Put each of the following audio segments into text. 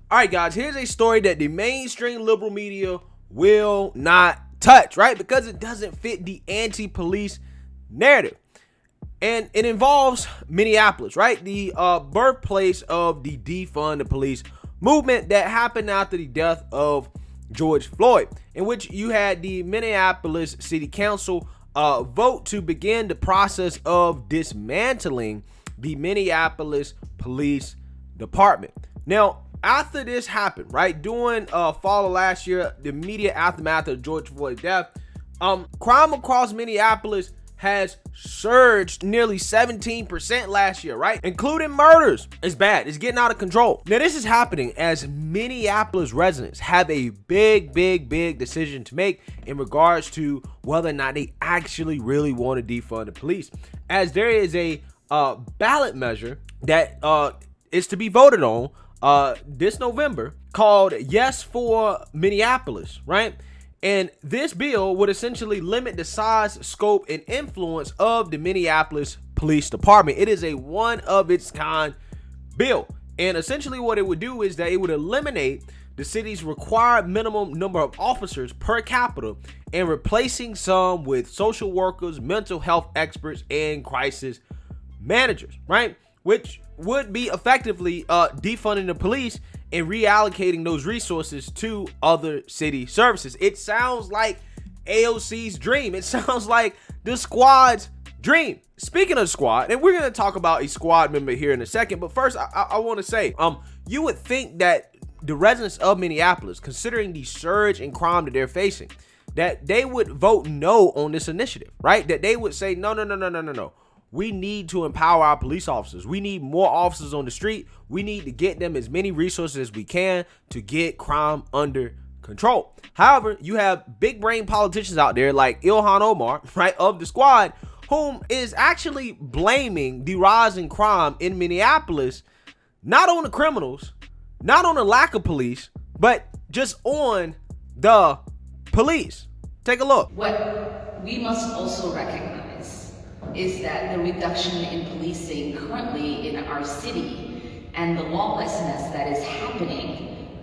All right, guys, here's a story that the mainstream liberal media will not touch, right? Because it doesn't fit the anti-police narrative. And it involves Minneapolis, right? The birthplace of the defund the police movement that happened after the death of George Floyd, in which you had the Minneapolis City Council vote to begin the process of dismantling the Minneapolis Police Department. Now, after this happened, right, during fall of last year, the immediate aftermath of George Floyd's death, crime across Minneapolis has surged nearly 17% last year, right? Including murders. It's bad. It's getting out of control. Now, this is happening as Minneapolis residents have a big decision to make in regards to whether or not they actually really want to defund the police. As there is a ballot measure that is to be voted on this November called Yes for Minneapolis, right? And this bill would essentially limit the size, scope, and influence of the Minneapolis Police Department. It is a one of its kind bill. And essentially what it would do is that it would eliminate the city's required minimum number of officers per capita and replacing some with social workers, mental health experts, and crisis managers, right? Which would be effectively defunding the police and reallocating those resources to other city services. It sounds like AOC's dream. It sounds like the squad's dream. Speaking of squad, and we're going to talk about a squad member here in a second, but first I want to say, you would think that the residents of Minneapolis, considering the surge in crime that they're facing, that they would vote no on this initiative, right? That they would say, no. We need to empower our police officers. We need more officers on the street. We need to get them as many resources as we can to get crime under control. However, you have big brain politicians out there like Ilhan Omar, right, of the squad, whom is actually blaming the rise in crime in Minneapolis, not on the criminals, not on the lack of police, but just on the police. Take a look. What we must also recognize is that the reduction in policing currently in our city and the lawlessness that is happening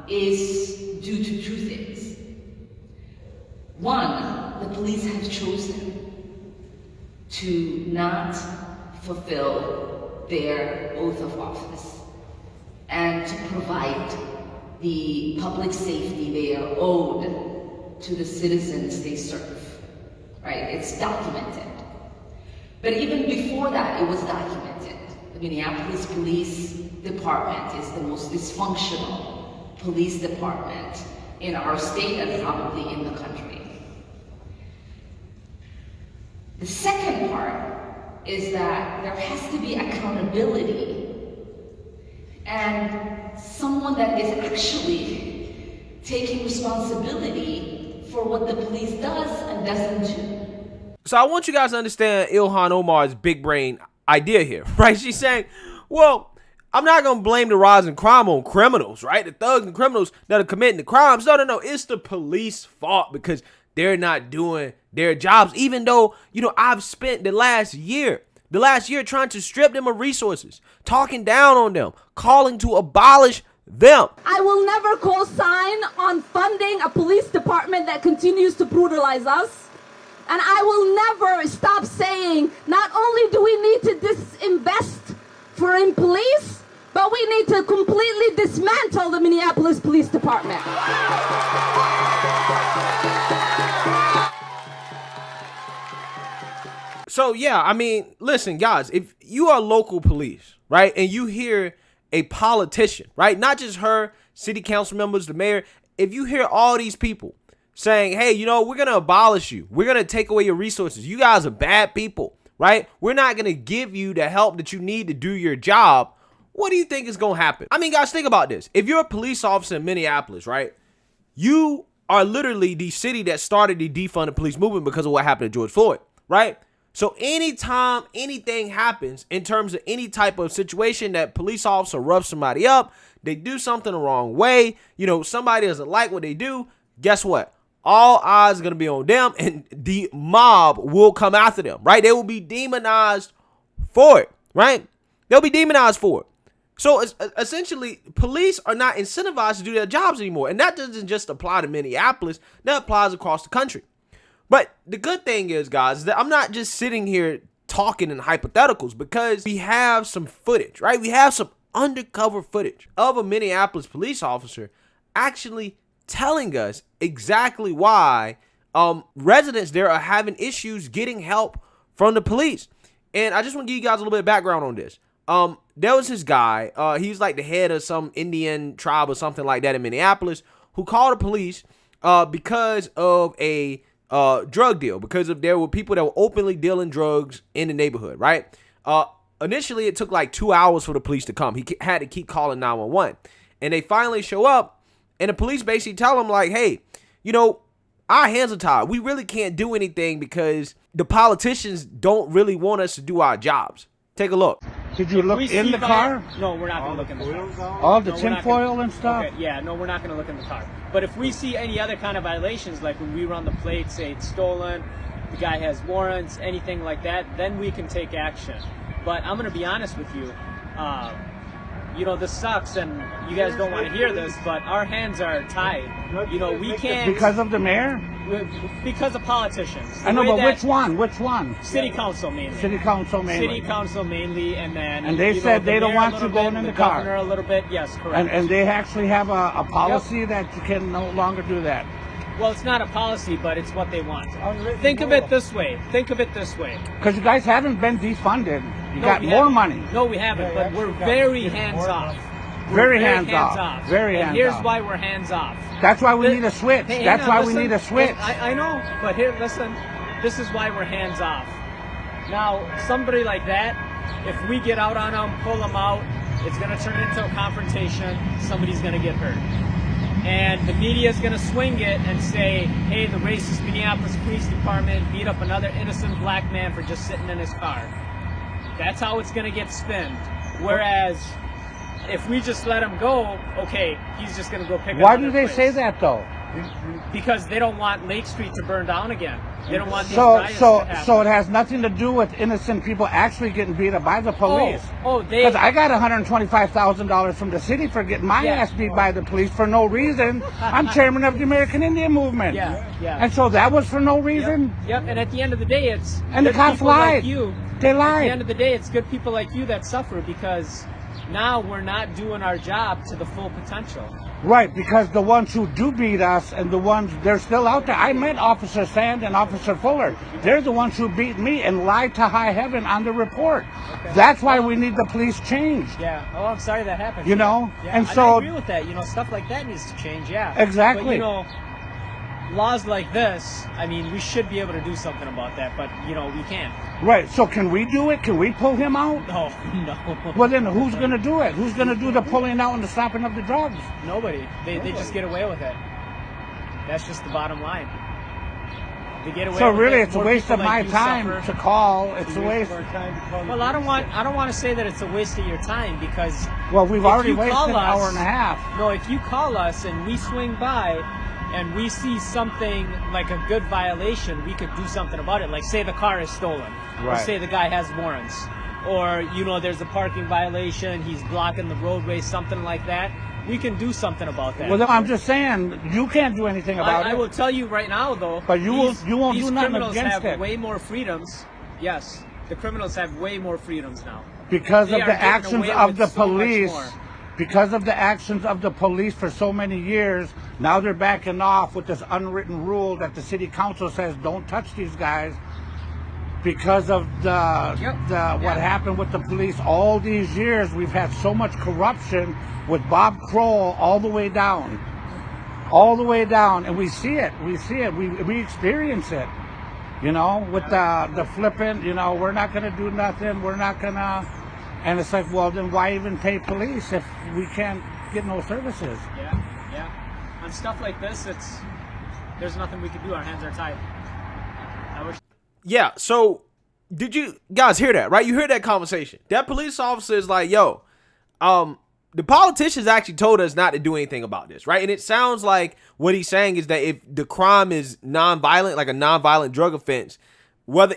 is due to two things. One, the police have chosen to not fulfill their oath of office and to provide the public safety they are owed to the citizens they serve. Right, it's documented. But even before that, it was documented. The Minneapolis Police Department is the most dysfunctional police department in our state and probably in the country. The second part is that there has to be accountability and someone that is actually taking responsibility for what the police does and doesn't do. So I want you guys to understand Ilhan Omar's big brain idea here, right? She's saying, well, I'm not going to blame the rise in crime on criminals, right? The thugs and criminals that are committing the crimes. No. It's the police fault because they're not doing their jobs. Even though, I've spent the last year trying to strip them of resources, talking down on them, calling to abolish them. I will never co-sign on funding a police department that continues to brutalize us. And I will never stop saying, not only do we need to disinvest in police, but we need to completely dismantle the Minneapolis Police Department. So, yeah, listen, guys, if you are local police, right, and you hear a politician, right, not just her, city council members, the mayor, if you hear all these people saying, hey, we're going to abolish you. We're going to take away your resources. You guys are bad people, right? We're not going to give you the help that you need to do your job. What do you think is going to happen? Guys, think about this. If you're a police officer in Minneapolis, right, you are literally the city that started the defund the police movement because of what happened to George Floyd, right? So anytime anything happens in terms of any type of situation that police officer roughs somebody up, they do something the wrong way, somebody doesn't like what they do, guess what? All eyes are going to be on them and the mob will come after them, right? They will be demonized for it, right? They'll be demonized for it. So essentially, police are not incentivized to do their jobs anymore. And that doesn't just apply to Minneapolis. That applies across the country. But the good thing is, guys, is that I'm not just sitting here talking in hypotheticals, because we have some footage, right? We have some undercover footage of a Minneapolis police officer actually telling us exactly why residents there are having issues getting help from the police. And I just want to give you guys a little bit of background on this. There was this guy, he's like the head of some Indian tribe or something like that in Minneapolis, who called the police because of a drug deal, because there were people that were openly dealing drugs in the neighborhood, right? Initially, it took like 2 hours for the police to come. He had to keep calling 911. And they finally show up, and the police basically tell him, like, hey, our hands are tied. We really can't do anything because the politicians don't really want us to do our jobs. Take a look. Did you look in the car? No, we're not going to look in the car. All the tinfoil and stuff? Okay, yeah, no, we're not going to look in the car. But if we see any other kind of violations, like when we run the plate, say it's stolen, the guy has warrants, anything like that, then we can take action. But I'm going to be honest with you. This sucks, and you guys don't want to hear this, but our hands are tied. We can't... Because of the mayor? Because of politicians. I know, but which one? Which one? City council mainly. City council mainly. City council mainly, and then... And they said they don't want you going in the car. Governor a little bit, yes, correct. And they actually have a policy that you can no longer do that. Well, it's not a policy, but it's what they want. Think of it this way. Because you guys haven't been defunded. You got more money. No, we haven't, but we're very hands-off. Very hands-off. Very hands-off. And here's why we're hands-off. That's why we need a switch. That's why we need a switch. I know, but here, listen. This is why we're hands-off. Now, somebody like that, if we get out on them, pull them out, it's going to turn into a confrontation. Somebody's going to get hurt. And the media is going to swing it and say, hey, the racist Minneapolis Police Department beat up another innocent black man for just sitting in his car. That's how it's going to get spinned. Whereas, if we just let him go, okay, he's just going to go pick up. Why do they say that, though? Because they don't want Lake Street to burn down again. They don't want these riots to happen. So it has nothing to do with innocent people actually getting beat up by the police. Because I got $125,000 from the city for getting my ass beat by the police for no reason. I'm chairman of the American Indian Movement. Yeah. And so that was for no reason. Yep. And at the end of the day, it's and the cops lied. Like you. They lied. At the end of the day, it's good people like you that suffer because now we're not doing our job to the full potential. Right, because the ones who do beat us and the ones, they're still out there. I met Officer Sand and Officer Fuller. They're the ones who beat me and lied to high heaven on the report. Okay. That's why we need the police changed. Yeah. Oh, I'm sorry that happened. Yeah. And so I agree with that. Stuff like that needs to change. Yeah. Exactly. But, laws like this, I mean, we should be able to do something about that, but, we can't. Right, so can we do it? Can we pull him out? No. Well, then who's going to do it? Who's going to do the pulling out and the stopping of the drugs? Nobody. They just get away with it. That's just the bottom line. They get away so with really, it. it's a waste of my time to call. It's a waste of our time to call. Well, I don't want to say that it's a waste of your time because... Well, we've already wasted an hour and a half. No, if you call us and we swing by... and we see something like a good violation, we could do something about it. Like, say the car is stolen. Right. Or say the guy has warrants. Or, there's a parking violation, he's blocking the roadway, something like that. We can do something about that. Well, no, I'm just saying, you can't do anything about it. I will tell you right now, though. But you won't do nothing against it. These criminals have way more freedoms. Yes, the criminals have way more freedoms now. Because of the actions of the police. Because of the actions of the police for so many years, now they're backing off with this unwritten rule that the city council says don't touch these guys. Because of what happened with the police all these years, we've had so much corruption with Bob Kroll all the way down. And we see it. We experience it. With the flipping, we're not going to do nothing. We're not going to... And it's like, well, then why even pay police if we can't get no services? Yeah. On stuff like this, there's nothing we can do. Our hands are tied. Yeah, so did you guys hear that, right? You heard that conversation. That police officer is like, yo, the politicians actually told us not to do anything about this, right? And it sounds like what he's saying is that if the crime is nonviolent, like a nonviolent drug offense,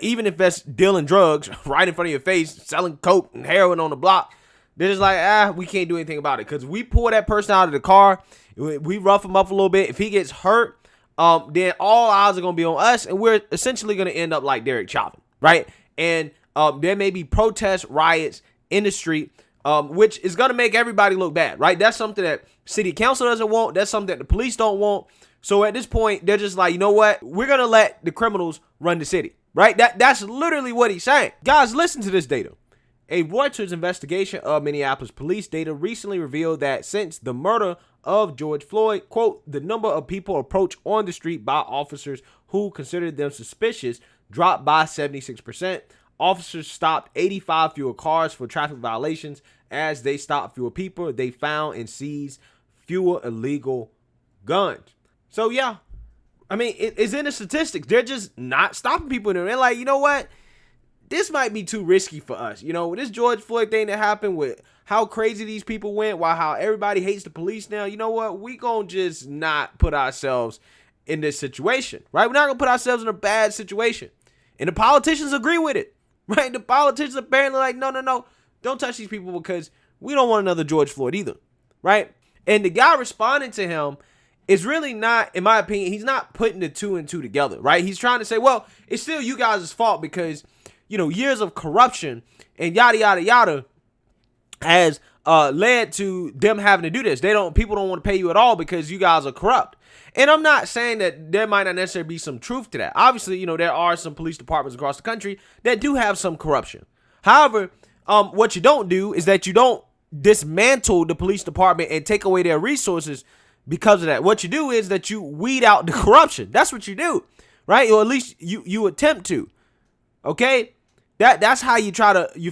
even if that's dealing drugs right in front of your face, selling coke and heroin on the block, They're just like, we can't do anything about it. Because we pull that person out of the car, we rough him up a little bit. If he gets hurt, then all eyes are going to be on us, and we're essentially going to end up like Derek Chauvin, right? And there may be protests, riots in the street, which is going to make everybody look bad, right? That's something that city council doesn't want. That's something that the police don't want. So at this point, they're just like, you know what? We're going to let the criminals run the city, right? That's literally what he's saying. Guys, listen to this data. A Reuters investigation of Minneapolis police data recently revealed that since the murder of George Floyd, quote, the number of people approached on the street by officers who considered them suspicious dropped by 76%. Officers stopped 85 fewer cars for traffic violations. As they stopped fewer people, they found and seized fewer illegal guns. So, yeah, I mean, it's in the statistics. They're just not stopping people. They're like, you know what? This might be too risky for us. You know, this George Floyd thing that happened with how crazy these people went, while how everybody hates the police now, you know what? We gonna just not put ourselves in this situation, right? We're not gonna put ourselves in a bad situation. And the politicians agree with it, right? The politicians apparently like, no, don't touch these people because we don't want another George Floyd either, right? And the guy responding to him is really not, in my opinion, he's not putting the two and two together, right? He's trying to say, well, it's still you guys' fault because, you know, years of corruption and yada, yada, yada has led to them having to do this. People don't want to pay you at all because you guys are corrupt. And I'm not saying that there might not necessarily be some truth to that. Obviously, you know, there are some police departments across the country that do have some corruption. However, what you don't do is that you don't dismantle the police department and take away their resources because of that. What you do is that you weed out the corruption. That's what you do, right? Or at least you attempt to. Okay? That's how you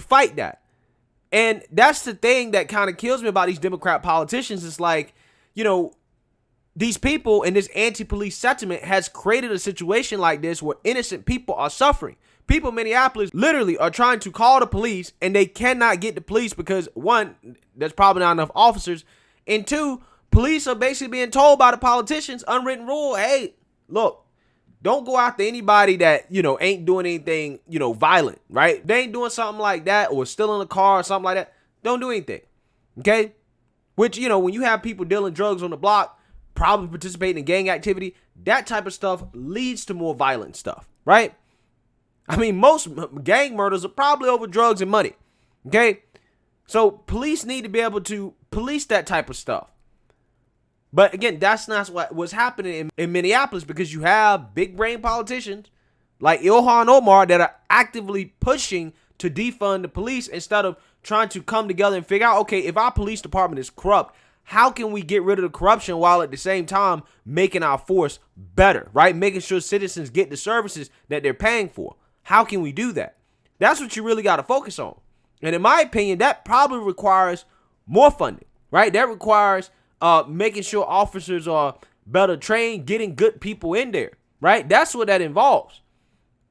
fight that. And that's the thing that kind of kills me about these Democrat politicians. It's like, you know, these people and this anti-police sentiment has created a situation like this where innocent people are suffering. People in Minneapolis literally are trying to call the police and they cannot get the police because, one, there's probably not enough officers. And two, police are basically being told by the politicians, unwritten rule, hey, look, don't go after anybody that, you know, ain't doing anything, you know, violent, right? They ain't doing something like that or stealing a car or something like that. Don't do anything, okay? Which, you know, when you have people dealing drugs on the block, probably participating in gang activity, that type of stuff leads to more violent stuff, right? I mean, most gang murders are probably over drugs and money, okay? So police need to be able to police that type of stuff. But again, that's not what's happening in Minneapolis because you have big brain politicians like Ilhan Omar that are actively pushing to defund the police instead of trying to come together and figure out, okay, if our police department is corrupt, how can we get rid of the corruption while at the same time making our force better, right? Making sure citizens get the services that they're paying for. How can we do that? That's what you really got to focus on. And in my opinion, that probably requires more funding, right? That requires making sure officers are better trained, getting good people in there, right? That's what that involves.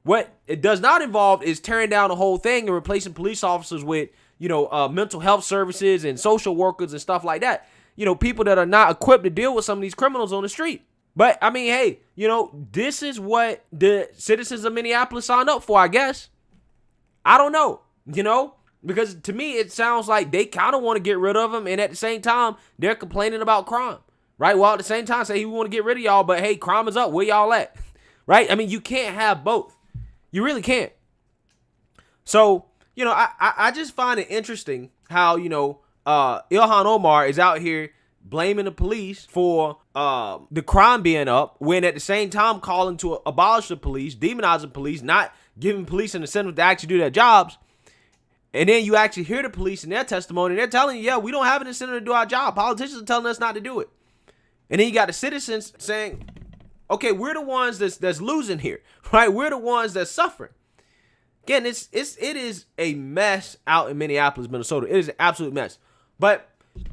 What it does not involve is tearing down the whole thing and replacing police officers with, you know, mental health services and social workers and stuff like that. You know, people that are not equipped to deal with some of these criminals on the street. But, I mean, hey, you know, this is what the citizens of Minneapolis signed up for, I guess. I don't know, you know, because to me, it sounds like they kind of want to get rid of them. And at the same time, they're complaining about crime, right? While at the same time, say, hey, we want to get rid of y'all, but hey, crime is up. Where y'all at? Right? I mean, you can't have both. You really can't. So, you know, I just find it interesting how, you know, Ilhan Omar is out here blaming the police for the crime being up when at the same time calling to abolish the police, demonizing police, not giving police an incentive to actually do their jobs. And then you actually hear the police in their testimony. They're telling you, yeah, we don't have an incentive to do our job. Politicians are telling us not to do it. And then you got the citizens saying, okay, we're the ones that's losing here, right? We're the ones that's suffering. Again, it is a mess out in Minneapolis, Minnesota. It is an absolute mess. But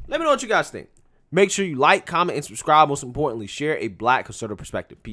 let me know what you guys think. Make sure you like, comment, and subscribe. Most importantly, share a Black conservative perspective. Peace.